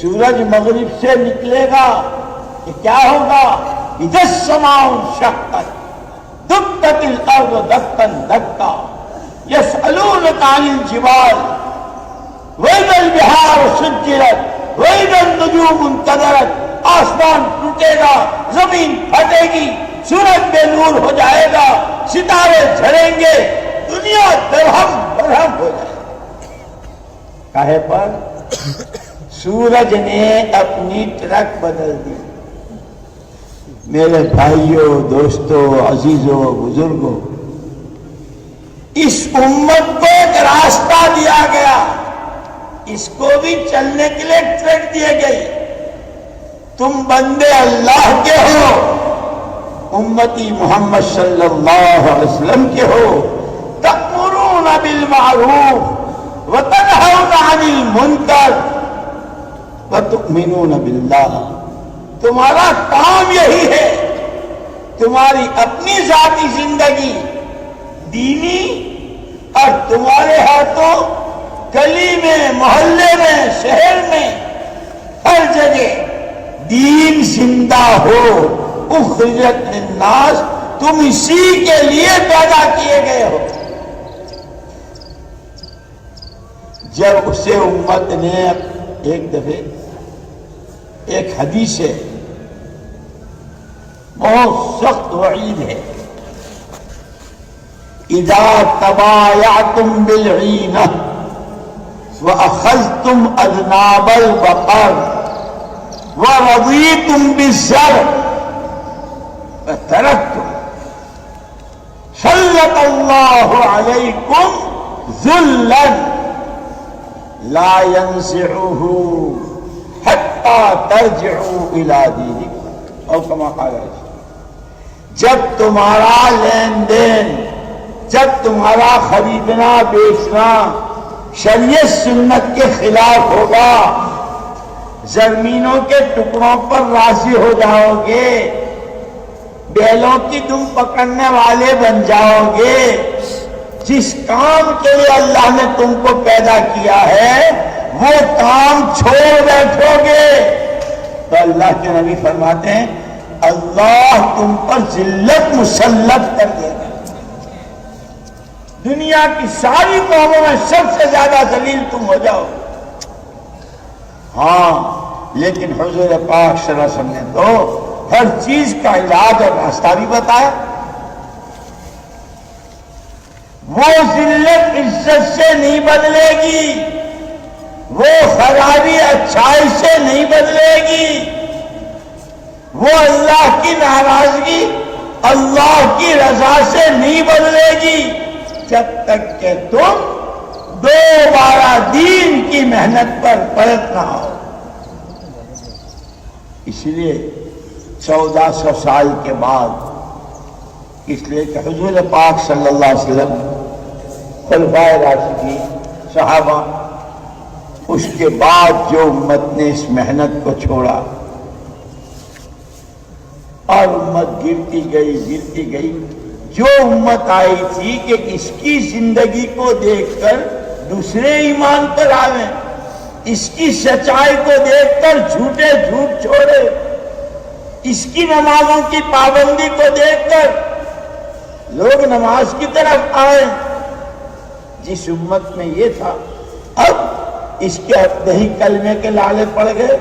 سورج مغرب سے نکلے گا کہ کیا ہوگا؟ اذا السماء انشقت دکت الارض دکا دکا یسألونک عن الجبال واذا البحار سجرت واذا النجوم انکدرت۔ آسمان ٹوٹے گا، زمین پھٹے گی، سورج بے نور ہو جائے گا، ستارے جھڑیں گے، دنیا درہم برہم ہو جائے گا۔ کاہے پر؟ سورج نے اپنی ٹرک بدل دی۔ میرے بھائیوں، دوستوں، عزیزوں، بزرگوں، اس امت کو ایک راستہ دیا گیا، اس کو بھی چلنے کے لیے ٹرک دیے گئے۔ تم بندے اللہ کے ہو، امتی محمد صلی اللہ علیہ وسلم کے ہو، تأمرون بالمعروف وتنہون عن المنکر وتؤمنون باللہ۔ تمہارا کام یہی ہے، تمہاری اپنی ذاتی زندگی دینی، اور تمہارے ہاتھوں گلی میں، محلے میں، شہر میں، ہر جگہ دین زندہ ہو۔ اخرجت للناس، تم اسی کے لیے پیدا کیے گئے ہو۔ جب اسے امت نے ایک دفعہ، ایک حدیث ہے، بہت سخت وعید ہے، اذا تبایعتم بالعینہ واخذتم اذناب البقر ورضیتم بالزرع فترکتم سلط اللہ علیکم ذلا لا ينزعه حتی ترجعوا الى دینکم، اور کما قال ہے، جب تمہارا لین دین، جب تمہارا خریدنا بیچنا شریعت سنت کے خلاف ہوگا، زمینوں کے ٹکڑوں پر راضی ہو جاؤ گے، بیلوں کی دم پکڑنے والے بن جاؤ گے، جس کام کے لیے اللہ نے تم کو پیدا کیا ہے وہ کام چھوڑ بیٹھو گے، تو اللہ کے نبی فرماتے ہیں اللہ تم پر ذلت مسلط کر دے گا۔ دنیا کی ساری قوموں میں سب سے زیادہ ذلیل تم ہو جاؤ۔ ہاں، لیکن حضور پاک صلی اللہ علیہ وسلم نے تو ہر چیز کا علاج اور راستہ بھی بتایا۔ وہ ذلت عزت سے نہیں بدلے گی، وہ خرابی اچھائی سے نہیں بدلے گی، وہ اللہ کی ناراضگی اللہ کی رضا سے نہیں بدلے گی، جب تک کہ تم دوبارہ دین کی محنت پر پلٹ نہ ہو۔ اس لیے 1400 سال کے بعد، اس لیے کہ حضور پاک صلی اللہ علیہ وسلم، خلفائے راشدین، صحابہ، اس کے بعد جو امت نے اس محنت کو چھوڑا اور امت گرتی گئی، جو امت آئی تھی کہ اس کی زندگی کو دیکھ کر دوسرے ایمان پر آویں، اس کی سچائی کو دیکھ کر جھوٹے جھوٹ چھوڑے، اس کی نمازوں کی پابندی کو دیکھ کر لوگ نماز کی طرف آئے، جس امت میں یہ تھا اب اس کے دہی کلمے کے لالے پڑ گئے۔